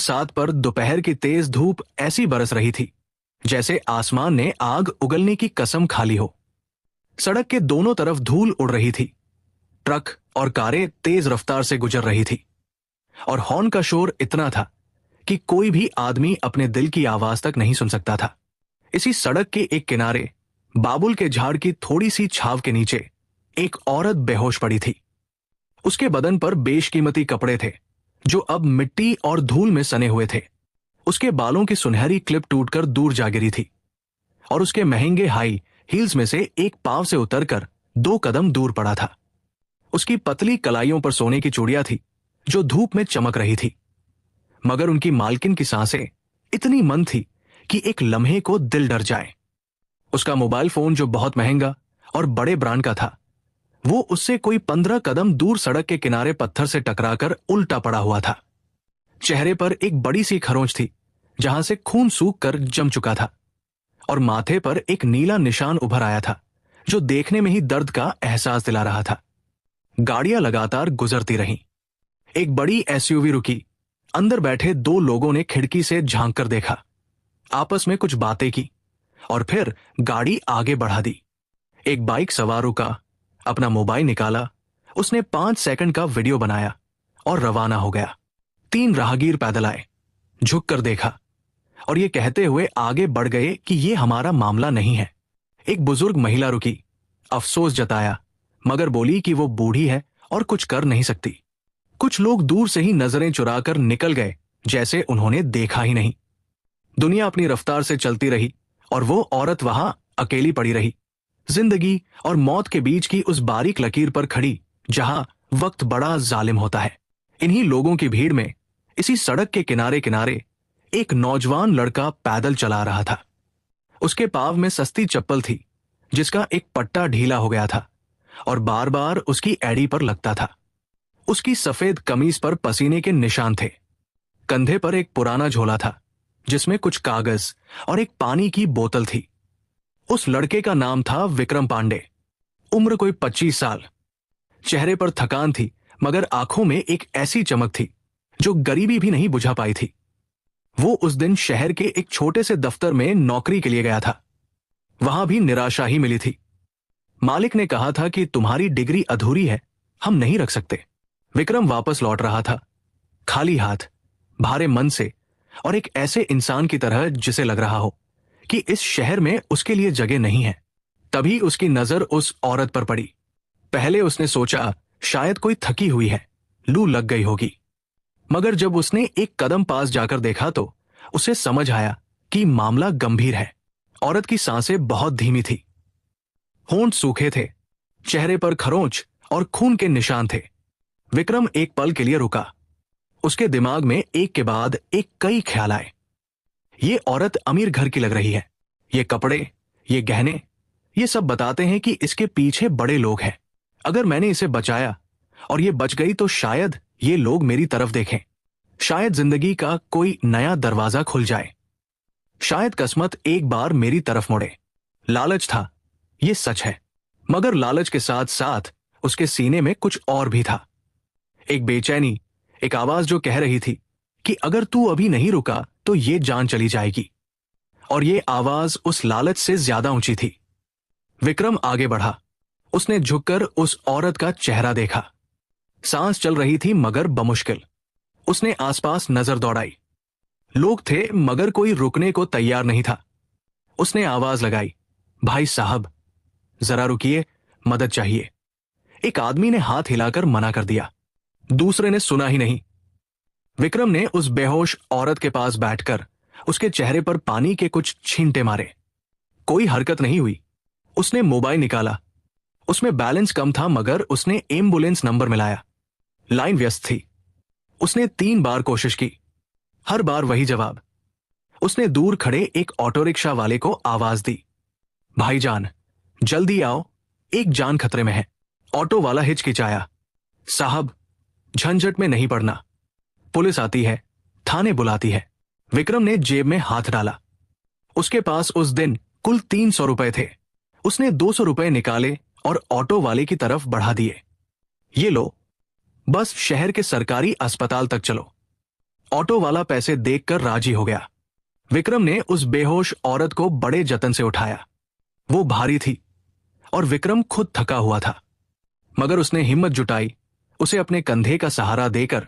7 पर दोपहर की तेज धूप ऐसी बरस रही थी जैसे आसमान ने आग उगलने की कसम खा ली हो। सड़क के दोनों तरफ धूल उड़ रही थी। ट्रक और कारें तेज रफ्तार से गुजर रही थी और हॉर्न का शोर इतना था कि कोई भी आदमी अपने दिल की आवाज तक नहीं सुन सकता था। इसी सड़क के एक किनारे बाबुल के झाड़ की थोड़ी सी छाव के नीचे एक औरत बेहोश पड़ी थी। उसके बदन पर बेशकीमती कपड़े थे जो अब मिट्टी और धूल में सने हुए थे। उसके बालों की सुनहरी क्लिप टूटकर दूर जा गिरी थी और उसके महंगे हाई हील्स में से एक पांव से उतरकर 2 कदम दूर पड़ा था। उसकी पतली कलाइयों पर सोने की चूड़ियां थी जो धूप में चमक रही थी, मगर उनकी मालकिन की सांसें इतनी मंद थी कि एक लम्हे को दिल डर जाए। उसका मोबाइल फोन जो बहुत महंगा और बड़े ब्रांड का था, वो उससे कोई 15 कदम दूर सड़क के किनारे पत्थर से टकराकर उल्टा पड़ा हुआ था। चेहरे पर एक बड़ी सी खरोंच थी जहां से खून सूख कर जम चुका था और माथे पर एक नीला निशान उभर आया था जो देखने में ही दर्द का एहसास दिला रहा था। गाड़ियां लगातार गुजरती रहीं। एक बड़ी एसयूवी रुकी। अंदर बैठे 2 लोगों ने खिड़की से झांक कर देखा, आपस में कुछ बातें की और फिर गाड़ी आगे बढ़ा दी। एक बाइक सवार रुका, अपना मोबाइल निकाला, उसने 5 सेकंड का वीडियो बनाया और रवाना हो गया। 3 राहगीर पैदल आए, झुक कर देखा और ये कहते हुए आगे बढ़ गए कि ये हमारा मामला नहीं है। एक बुजुर्ग महिला रुकी, अफसोस जताया, मगर बोली कि वो बूढ़ी है और कुछ कर नहीं सकती। कुछ लोग दूर से ही नजरें चुराकर निकल गए जैसे उन्होंने देखा ही नहीं। दुनिया अपनी रफ्तार से चलती रही और वो औरत वहां अकेली पड़ी रही, जिंदगी और मौत के बीच की उस बारीक लकीर पर खड़ी जहां वक्त बड़ा जालिम होता है। इन्हीं लोगों की भीड़ में इसी सड़क के किनारे किनारे एक नौजवान लड़का पैदल चला रहा था। उसके पांव में सस्ती चप्पल थी जिसका एक पट्टा ढीला हो गया था और बार बार उसकी एड़ी पर लगता था। उसकी सफेद कमीज पर पसीने के निशान थे। कंधे पर एक पुराना झोला था जिसमें कुछ कागज और एक पानी की बोतल थी। उस लड़के का नाम था विक्रम पांडे। उम्र कोई 25 साल। चेहरे पर थकान थी मगर आंखों में एक ऐसी चमक थी जो गरीबी भी नहीं बुझा पाई थी। वो उस दिन शहर के एक छोटे से दफ्तर में नौकरी के लिए गया था। वहां भी निराशा ही मिली थी। मालिक ने कहा था कि तुम्हारी डिग्री अधूरी है, हम नहीं रख सकते। विक्रम वापस लौट रहा था, खाली हाथ, भारे मन से और एक ऐसे इंसान की तरह जिसे लग रहा हो कि इस शहर में उसके लिए जगह नहीं है। तभी उसकी नजर उस औरत पर पड़ी। पहले उसने सोचा शायद कोई थकी हुई है, लू लग गई होगी, मगर जब उसने एक कदम पास जाकर देखा तो उसे समझ आया कि मामला गंभीर है। औरत की सांसें बहुत धीमी थी, होंठ सूखे थे, चेहरे पर खरोंच और खून के निशान थे। विक्रम एक पल के लिए रुका। उसके दिमाग में एक के बाद एक कई ख्याल आए। ये औरत अमीर घर की लग रही है, ये कपड़े, ये गहने, ये सब बताते हैं कि इसके पीछे बड़े लोग हैं। अगर मैंने इसे बचाया और ये बच गई तो शायद ये लोग मेरी तरफ देखें, शायद जिंदगी का कोई नया दरवाजा खुल जाए, शायद किस्मत एक बार मेरी तरफ मुड़े। लालच था, ये सच है, मगर लालच के साथ साथ उसके सीने में कुछ और भी था। एक बेचैनी, एक आवाज जो कह रही थी कि अगर तू अभी नहीं रुका तो ये जान चली जाएगी। और ये आवाज उस लालच से ज्यादा ऊंची थी। विक्रम आगे बढ़ा। उसने झुककर उस औरत का चेहरा देखा। सांस चल रही थी मगर बमुश्किल। उसने आसपास नजर दौड़ाई। लोग थे मगर कोई रुकने को तैयार नहीं था। उसने आवाज लगाई, भाई साहब जरा रुकिए, मदद चाहिए। एक आदमी ने हाथ हिलाकर मना कर दिया। दूसरे ने सुना ही नहीं। विक्रम ने उस बेहोश औरत के पास बैठकर उसके चेहरे पर पानी के कुछ छींटे मारे। कोई हरकत नहीं हुई। उसने मोबाइल निकाला। उसमें बैलेंस कम था मगर उसने एम्बुलेंस नंबर मिलाया। लाइन व्यस्त थी। उसने 3 बार कोशिश की, हर बार वही जवाब। उसने दूर खड़े एक ऑटो रिक्शा वाले को आवाज दी, भाईजान जल्दी आओ, एक जान खतरे में है। ऑटो वाला हिचकिचाया, साहब झंझट में नहीं पड़ना, पुलिस आती है, थाने बुलाती है। विक्रम ने जेब में हाथ डाला। उसके पास उस दिन कुल 300 रुपए थे। उसने 200 रुपए निकाले और ऑटो वाले की तरफ बढ़ा दिए। ये लो, बस शहर के सरकारी अस्पताल तक चलो। ऑटो वाला पैसे देखकर राजी हो गया। विक्रम ने उस बेहोश औरत को बड़े जतन से उठाया। वो भारी थी और विक्रम खुद थका हुआ था, मगर उसने हिम्मत जुटाई, उसे अपने कंधे का सहारा देकर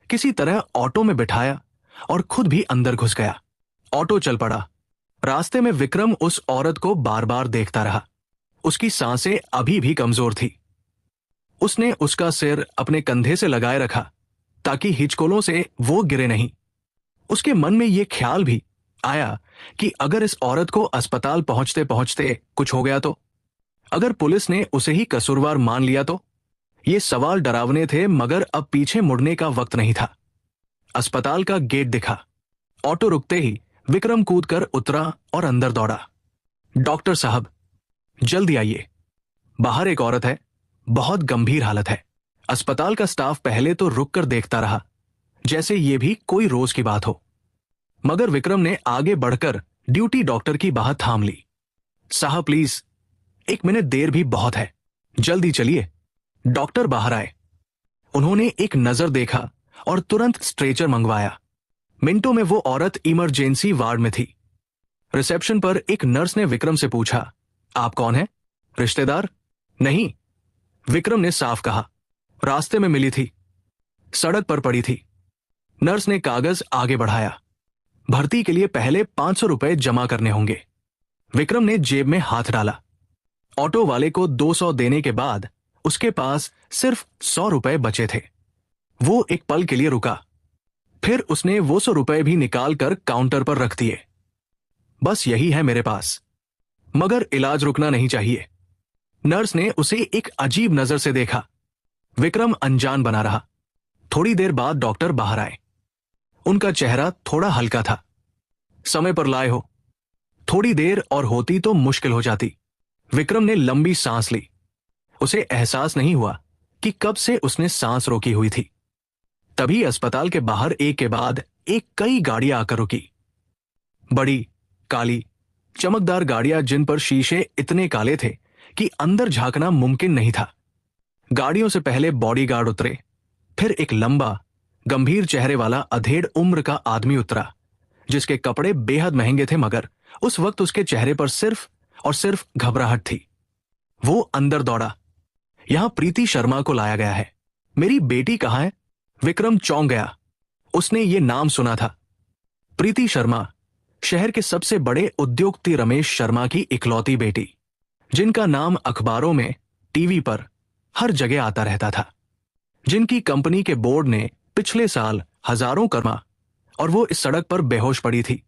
किसी तरह ऑटो में बिठाया और खुद भी अंदर घुस गया। ऑटो चल पड़ा। रास्ते में विक्रम उस औरत को बार बार देखता रहा। उसकी सांसें अभी भी कमजोर थी। उसने उसका सिर अपने कंधे से लगाए रखा ताकि हिचकोलों से वो गिरे नहीं। उसके मन में यह ख्याल भी आया कि अगर इस औरत को अस्पताल पहुंचते पहुंचते कुछ हो गया तो, अगर पुलिस ने उसे ही कसूरवार मान लिया तो। ये सवाल डरावने थे, मगर अब पीछे मुड़ने का वक्त नहीं था। अस्पताल का गेट दिखा। ऑटो रुकते ही विक्रम कूदकर उतरा और अंदर दौड़ा। डॉक्टर साहब, जल्दी आइए, बाहर एक औरत है, बहुत गंभीर हालत है। अस्पताल का स्टाफ पहले तो रुककर देखता रहा, जैसे ये भी कोई रोज की बात हो, मगर विक्रम ने आगे बढ़कर ड्यूटी डॉक्टर की बात थाम ली। साहब प्लीज, 1 मिनट देर भी बहुत है, जल्दी चलिए। डॉक्टर बाहर आए। उन्होंने एक नजर देखा और तुरंत स्ट्रेचर मंगवाया। मिनटों में वो औरत इमरजेंसी वार्ड में थी। रिसेप्शन पर एक नर्स ने विक्रम से पूछा, आप कौन हैं? रिश्तेदार? नहीं, विक्रम ने साफ कहा। रास्ते में मिली थी, सड़क पर पड़ी थी। नर्स ने कागज आगे बढ़ाया। भर्ती के लिए पहले 500 रुपए जमा करने होंगे। विक्रम ने जेब में हाथ डाला। ऑटो वाले को 200 देने के बाद उसके पास सिर्फ 100 रुपए बचे थे। वो एक पल के लिए रुका, फिर उसने वो 100 रुपए भी निकालकर काउंटर पर रख दिए। बस यही है मेरे पास, मगर इलाज रुकना नहीं चाहिए। नर्स ने उसे एक अजीब नजर से देखा। विक्रम अनजान बना रहा। थोड़ी देर बाद डॉक्टर बाहर आए। उनका चेहरा थोड़ा हल्का था। समय पर लाए हो। थोड़ी देर और होती तो मुश्किल हो जाती। विक्रम ने लंबी सांस ली। उसे एहसास नहीं हुआ कि कब से उसने सांस रोकी हुई थी। तभी अस्पताल के बाहर एक के बाद एक कई गाड़ियां आकर रुकी। बड़ी, काली, चमकदार गाड़ियां जिन पर शीशे इतने काले थे कि अंदर झांकना मुमकिन नहीं था। गाड़ियों से पहले बॉडीगार्ड उतरे, फिर एक लंबा, गंभीर चेहरे वाला अधेड़ उम्र का आदमी उतरा, जिसके कपड़े बेहद महंगे थे, मगर उस वक्त उसके चेहरे पर सिर्फ और सिर्फ घबराहट थी। वो अंदर दौड़ा। यहां प्रीति शर्मा को लाया गया है। मेरी बेटी कहाँ है? विक्रम चौंक गया। उसने ये नाम सुना था। प्रीति शर्मा, शहर के सबसे बड़े उद्योगपति रमेश शर्मा की इकलौती बेटी, जिनका नाम अखबारों में, टीवी पर हर जगह आता रहता था, जिनकी कंपनी के बोर्ड ने पिछले साल हजारों कर्मा, और वो इस सड़क पर बेहोश पड़ी थी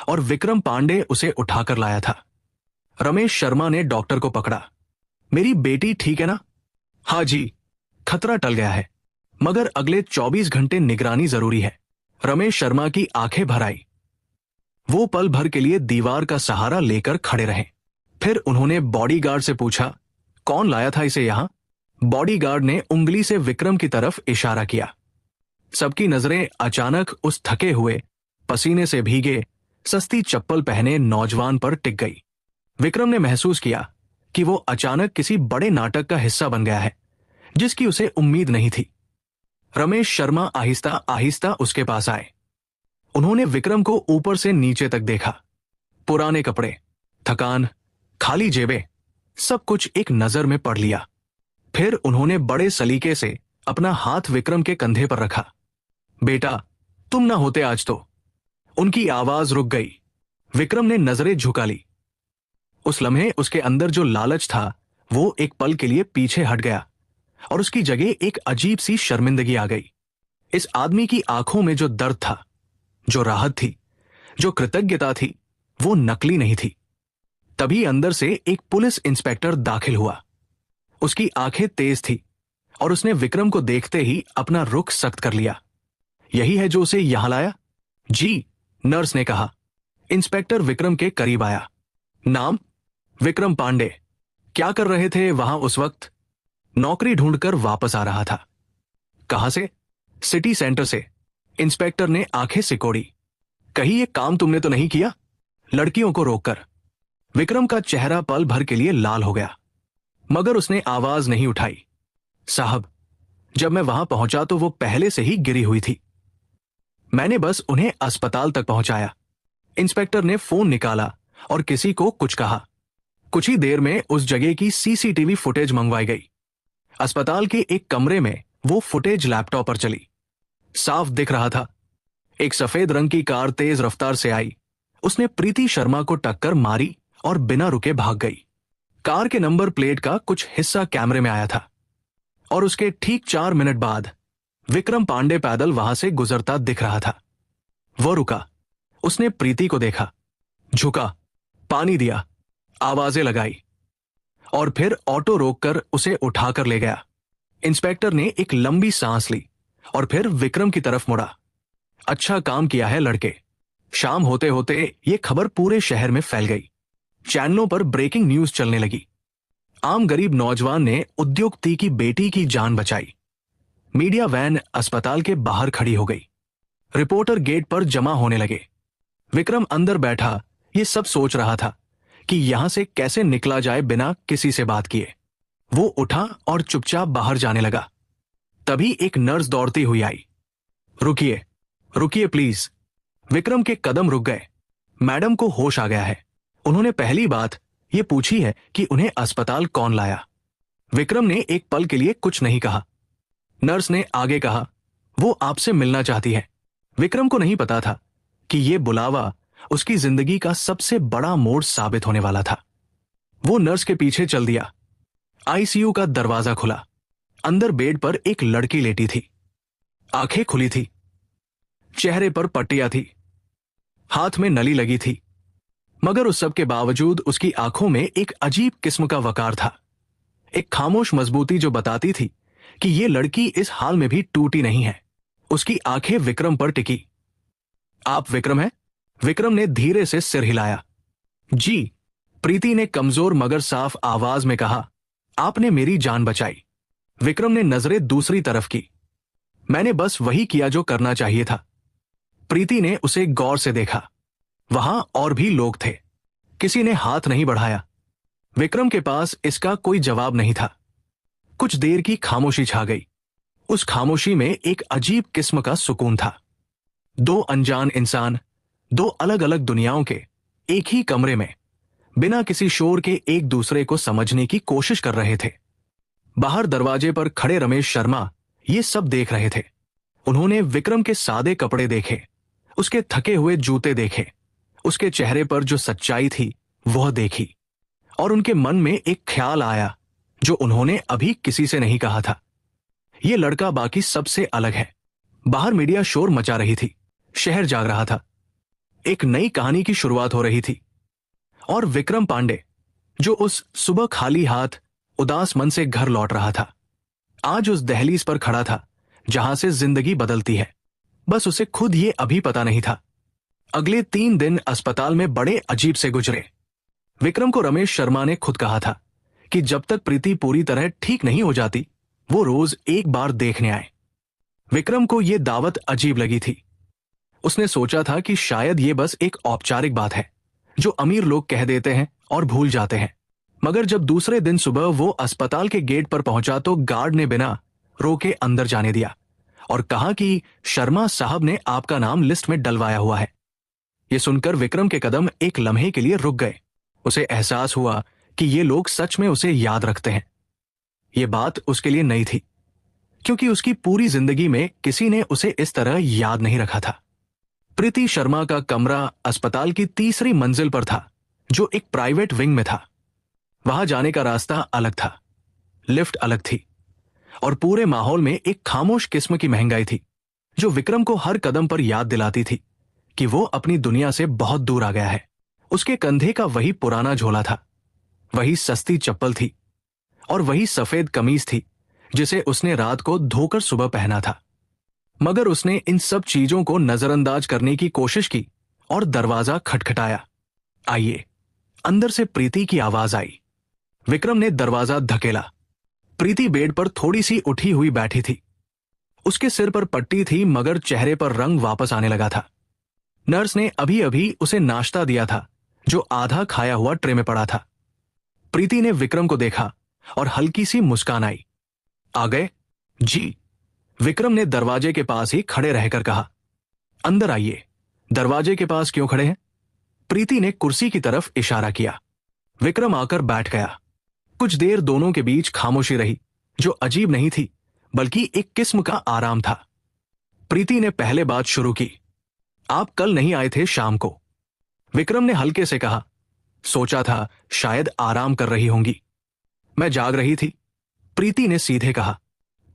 और विक्रम पांडे उसे उठाकर लाया था। रमेश शर्मा ने डॉक्टर को पकड़ा। मेरी बेटी ठीक है ना? हाँ जी, खतरा टल गया है, मगर अगले 24 घंटे निगरानी जरूरी है। रमेश शर्मा की आंखें भर आई। वो पल भर के लिए दीवार का सहारा लेकर खड़े रहे। फिर उन्होंने बॉडीगार्ड से पूछा, कौन लाया था इसे यहां? बॉडीगार्ड ने उंगली से विक्रम की तरफ इशारा किया। सबकी नजरें अचानक उस थके हुए, पसीने से भीगे, सस्ती चप्पल पहने नौजवान पर टिक गई। विक्रम ने महसूस किया कि वो अचानक किसी बड़े नाटक का हिस्सा बन गया है, जिसकी उसे उम्मीद नहीं थी। रमेश शर्मा आहिस्ता आहिस्ता उसके पास आए। उन्होंने विक्रम को ऊपर से नीचे तक देखा। पुराने कपड़े, थकान, खाली जेबें, सब कुछ एक नजर में पड़ लिया। फिर उन्होंने बड़े सलीके से अपना हाथ विक्रम के कंधे पर रखा। बेटा, तुम ना होते आज तो। उनकी आवाज रुक गई। विक्रम ने नजरें झुका ली। उस लम्हे उसके अंदर जो लालच था, वो एक पल के लिए पीछे हट गया और उसकी जगह एक अजीब सी शर्मिंदगी आ गई। इस आदमी की आंखों में जो दर्द था, जो राहत थी, जो कृतज्ञता थी, वो नकली नहीं थी। तभी अंदर से एक पुलिस इंस्पेक्टर दाखिल हुआ। उसकी आंखें तेज थी और उसने विक्रम को देखते ही अपना रुख सख्त कर लिया। यही है जो उसे यहां लाया? जी, नर्स ने कहा। इंस्पेक्टर विक्रम के करीब आया। नाम? विक्रम पांडे। क्या कर रहे थे वहां उस वक्त? नौकरी ढूंढकर वापस आ रहा था। कहां से? सिटी सेंटर से। इंस्पेक्टर ने आंखें सिकोड़ी। कहीं ये काम तुमने तो नहीं किया? लड़कियों को रोककर। विक्रम का चेहरा पल भर के लिए लाल हो गया, मगर उसने आवाज नहीं उठाई। साहब, जब मैं वहां पहुंचा तो वो पहले से ही गिरी हुई थी। मैंने बस उन्हें अस्पताल तक पहुंचाया। इंस्पेक्टर ने फोन निकाला और किसी को कुछ कहा। कुछ ही देर में उस जगह की सीसीटीवी फुटेज मंगवाई गई। अस्पताल के एक कमरे में वो फुटेज लैपटॉप पर चली। साफ दिख रहा था, एक सफेद रंग की कार तेज रफ्तार से आई। उसने प्रीति शर्मा को टक्कर मारी और बिना रुके भाग गई। कार के नंबर प्लेट का कुछ हिस्सा कैमरे में आया था और उसके ठीक 4 मिनट बाद विक्रम पांडे पैदल वहां से गुजरता दिख रहा था। वो रुका, उसने प्रीति को देखा, झुका, पानी दिया, आवाजें लगाई और फिर ऑटो रोककर उसे उठाकर ले गया। इंस्पेक्टर ने एक लंबी सांस ली और फिर विक्रम की तरफ मुड़ा। अच्छा काम किया है लड़के। शाम होते होते ये खबर पूरे शहर में फैल गई। चैनलों पर ब्रेकिंग न्यूज चलने लगी। आम गरीब नौजवान ने उद्योगपति की बेटी की जान बचाई। मीडिया वैन अस्पताल के बाहर खड़ी हो गई। रिपोर्टर गेट पर जमा होने लगे। विक्रम अंदर बैठा ये सब सोच रहा था कि यहां से कैसे निकला जाए बिना किसी से बात किए। वो उठा और चुपचाप बाहर जाने लगा। तभी एक नर्स दौड़ती हुई आई। रुकिए, रुकिए प्लीज। विक्रम के कदम रुक गए। मैडम को होश आ गया है। उन्होंने पहली बात ये पूछी है कि उन्हें अस्पताल कौन लाया। विक्रम ने एक पल के लिए कुछ नहीं कहा। नर्स ने आगे कहा, वो आपसे मिलना चाहती है। विक्रम को नहीं पता था कि यह बुलावा उसकी जिंदगी का सबसे बड़ा मोड़ साबित होने वाला था। वो नर्स के पीछे चल दिया। आईसीयू का दरवाजा खुला। अंदर बेड पर एक लड़की लेटी थी। आंखें खुली थी, चेहरे पर पट्टियां थी, हाथ में नली लगी थी, मगर उस सब के बावजूद उसकी आंखों में एक अजीब किस्म का वकार था, एक खामोश मजबूती जो बताती थी कि यह लड़की इस हाल में भी टूटी नहीं है। उसकी आंखें विक्रम पर टिकी। आप विक्रम हैं? विक्रम ने धीरे से सिर हिलाया। जी, प्रीति ने कमजोर मगर साफ आवाज में कहा। आपने मेरी जान बचाई। विक्रम ने नजरें दूसरी तरफ की। मैंने बस वही किया जो करना चाहिए था। प्रीति ने उसे गौर से देखा। वहां और भी लोग थे। किसी ने हाथ नहीं बढ़ाया। विक्रम के पास इसका कोई जवाब नहीं था। कुछ देर की खामोशी छा गई। उस खामोशी में एक अजीब किस्म का सुकून था। दो अनजान इंसान, दो अलग अलग दुनियाओं के एक ही कमरे में बिना किसी शोर के एक दूसरे को समझने की कोशिश कर रहे थे। बाहर दरवाजे पर खड़े रमेश शर्मा ये सब देख रहे थे। उन्होंने विक्रम के सादे कपड़े देखे, उसके थके हुए जूते देखे, उसके चेहरे पर जो सच्चाई थी वह देखी और उनके मन में एक ख्याल आया जो उन्होंने अभी किसी से नहीं कहा था। यह लड़का बाकी सबसे अलग है। बाहर मीडिया शोर मचा रही थी। शहर जाग रहा था। एक नई कहानी की शुरुआत हो रही थी और विक्रम पांडे जो उस सुबह खाली हाथ उदास मन से घर लौट रहा था, आज उस दहलीज पर खड़ा था जहां से जिंदगी बदलती है। बस उसे खुद ये अभी पता नहीं था। अगले 3 दिन अस्पताल में बड़े अजीब से गुजरे। विक्रम को रमेश शर्मा ने खुद कहा था कि जब तक प्रीति पूरी तरह ठीक नहीं हो जाती वो रोज एक बार देखने आए। विक्रम को यह दावत अजीब लगी थी। उसने सोचा था कि शायद ये बस एक औपचारिक बात है जो अमीर लोग कह देते हैं और भूल जाते हैं। मगर जब दूसरे दिन सुबह वो अस्पताल के गेट पर पहुंचा तो गार्ड ने बिना रोके अंदर जाने दिया और कहा कि शर्मा साहब ने आपका नाम लिस्ट में डलवाया हुआ है। यह सुनकर विक्रम के कदम एक लम्हे के लिए रुक गए। उसे एहसास हुआ कि ये लोग सच में उसे याद रखते हैं। यह बात उसके लिए नई थी क्योंकि उसकी पूरी जिंदगी में किसी ने उसे इस तरह याद नहीं रखा था। प्रीति शर्मा का कमरा अस्पताल की 3री मंजिल पर था जो एक प्राइवेट विंग में था। वहां जाने का रास्ता अलग था, लिफ्ट अलग थी और पूरे माहौल में एक खामोश किस्म की महंगाई थी जो विक्रम को हर कदम पर याद दिलाती थी कि वो अपनी दुनिया से बहुत दूर आ गया है। उसके कंधे का वही पुराना झोला था, वही सस्ती चप्पल थी और वही सफेद कमीज थी जिसे उसने रात को धोकर सुबह पहना था। मगर उसने इन सब चीजों को नजरअंदाज करने की कोशिश की और दरवाजा खटखटाया। आइए। अंदर से प्रीति की आवाज आई। विक्रम ने दरवाजा धकेला। प्रीति बेड पर थोड़ी सी उठी हुई बैठी थी। उसके सिर पर पट्टी थी मगर चेहरे पर रंग वापस आने लगा था। नर्स ने अभी अभी उसे नाश्ता दिया था जो आधा खाया हुआ ट्रे में पड़ा था। प्रीति ने विक्रम को देखा और हल्की सी मुस्कान आई। आ गए? जी, विक्रम ने दरवाजे के पास ही खड़े रहकर कहा। अंदर आइए। दरवाजे के पास क्यों खड़े हैं? प्रीति ने कुर्सी की तरफ इशारा किया। विक्रम आकर बैठ गया। कुछ देर दोनों के बीच खामोशी रही, जो अजीब नहीं थी बल्कि एक किस्म का आराम था। प्रीति ने पहले बात शुरू की। आप कल नहीं आए थे शाम को। विक्रम ने हल्के से कहा। सोचा था शायद आराम कर रही होंगी। मैं जाग रही थी, प्रीति ने सीधे कहा।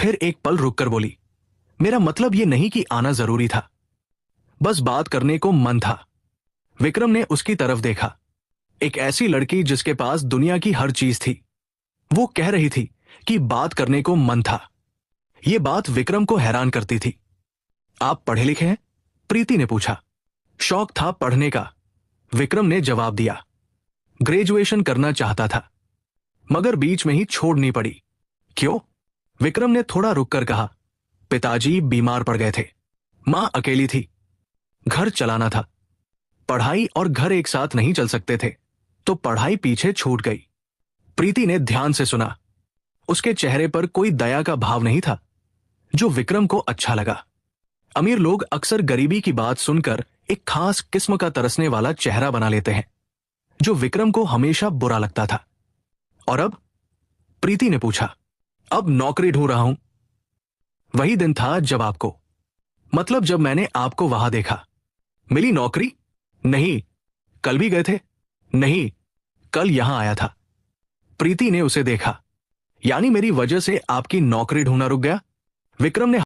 फिर एक पल रुककर बोली, मेरा मतलब यह नहीं कि आना जरूरी था, बस बात करने को मन था। विक्रम ने उसकी तरफ देखा। एक ऐसी लड़की जिसके पास दुनिया की हर चीज थी। वो कह रही थी कि बात करने को मन था। यह बात विक्रम को हैरान करती थी। आप पढ़े लिखे हैं? प्रीति ने पूछा। शौक था पढ़ने का, विक्रम ने जवाब दिया। ग्रेजुएशन करना चाहता था, मगर बीच में ही छोड़नी पड़ी। क्यों? विक्रम ने थोड़ा रुककर कहा। पिताजी बीमार पड़ गए थे, मां अकेली थी, घर चलाना था। पढ़ाई और घर एक साथ नहीं चल सकते थे, तो पढ़ाई पीछे छूट गई। प्रीति ने ध्यान से सुना। उसके चेहरे पर कोई दया का भाव नहीं था, जो विक्रम को अच्छा लगा। अमीर लोग अक्सर गरीबी की बात सुनकर एक खास किस्म का तरसने वाला चेहरा बना लेते हैं, जो विक्रम को हमेशा बुरा लगता था। और अब? प्रीति ने पूछा। अब नौकरी ढूंढ रहा हूं। वही दिन था जब आपको, मतलब जब मैंने आपको वहां देखा। मिली नौकरी? नहीं। कल भी गए थे? नहीं, कल यहां आया था। प्रीति ने उसे देखा। यानी मेरी वजह से आपकी नौकरी ढूंढना रुक गया? विक्रम ने